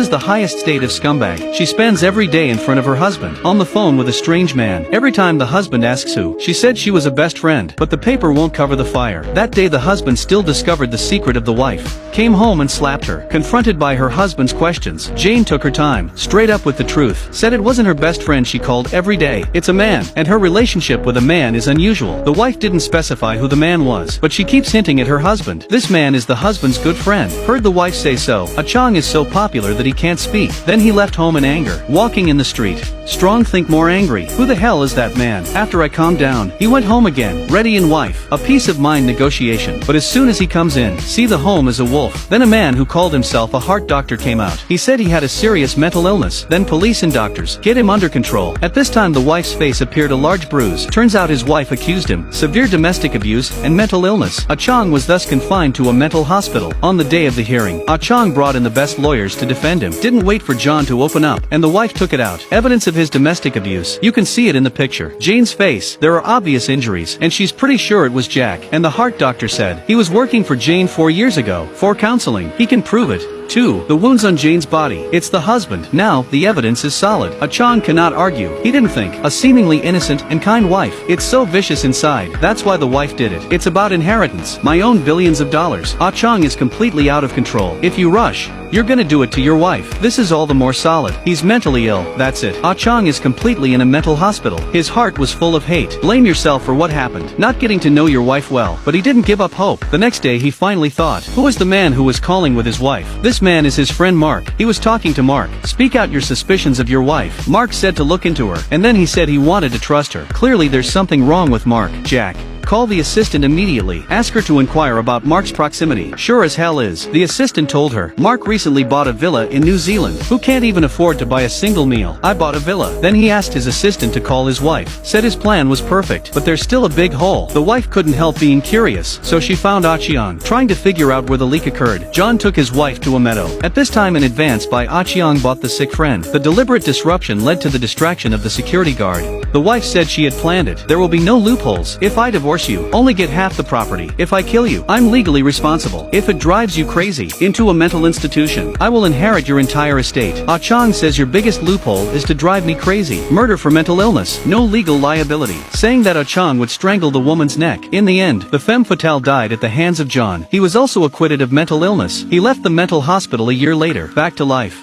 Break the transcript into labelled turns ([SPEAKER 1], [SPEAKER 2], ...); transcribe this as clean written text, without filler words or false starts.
[SPEAKER 1] is the highest state of scumbag. She spends every day in front of her husband, on the phone with a strange man. Every time the husband asks who, she said she was a best friend, but the paper won't cover the fire. That day the husband still discovered the secret of the wife. Came home and slapped her. Confronted by her husband's questions, Jane took her time, straight up with the truth. Said it wasn't her best friend she called every day. It's a man, and her relationship with a man is unusual. The wife didn't specify who the man was, but she keeps hinting at her husband. This man is the husband's good friend. Heard the wife say so. Chong is so popular that he can't speak. Then he left home in anger, walking in the street. Strong think more angry. Who the hell is that man? After I calmed down, he went home again, ready and wife. A peace of mind negotiation. But as soon as he comes in, see the home is a wolf. Then a man who called himself a heart doctor came out. He said he had a serious mental illness. Then police and doctors get him under control. At this time the wife's face appeared a large bruise. Turns out his wife accused him, severe domestic abuse, and mental illness. Chong was thus confined to a mental hospital. On the day of the hearing, Chong brought in the best lawyers to defend him. Didn't wait for John to open up, and the wife took it out. Evidence of his domestic abuse. You can see it in the picture. Jane's face, there are obvious injuries, and she's pretty sure it was Jack. And the heart doctor said he was working for Jane 4 years ago, for counseling. He can prove it. 2. The wounds on Jane's body. It's the husband. Now, the evidence is solid. Chong cannot argue. He didn't think. A seemingly innocent and kind wife. It's so vicious inside. That's why the wife did it. It's about inheritance. My own billions of dollars. Chong is completely out of control. If you rush, you're gonna do it to your wife. This is all the more solid. He's mentally ill. That's it. Chong is completely in a mental hospital. His heart was full of hate. Blame yourself for what happened. Not getting to know your wife well. But he didn't give up hope. The next day he finally thought, who was the man who was calling with his wife? This man is his friend Mark. He was talking to Mark. Speak out your suspicions of your wife. Mark said to look into her. And then he said he wanted to trust her. Clearly there's something wrong with Mark. Jack. Call the assistant immediately. Ask her to inquire about Mark's proximity. Sure as hell is. The assistant told her. Mark recently bought a villa in New Zealand. Who can't even afford to buy a single meal? I bought a villa. Then he asked his assistant to call his wife. Said his plan was perfect. But there's still a big hole. The wife couldn't help being curious. So she found Achiang, trying to figure out where the leak occurred. John took his wife to a meadow. At this time in advance by Achiang bought the sick friend. The deliberate disruption led to the distraction of the security guard. The wife said she had planned it. There will be no loopholes. If I divorce you, only get half the property. If I kill you, I'm legally responsible. If it drives you crazy, into a mental institution, I will inherit your entire estate. Chong says your biggest loophole is to drive me crazy. Murder for mental illness. No legal liability. Saying that Chong would strangle the woman's neck. In the end, the femme fatale died at the hands of John. He was also acquitted of mental illness. He left the mental hospital a year later, back to life.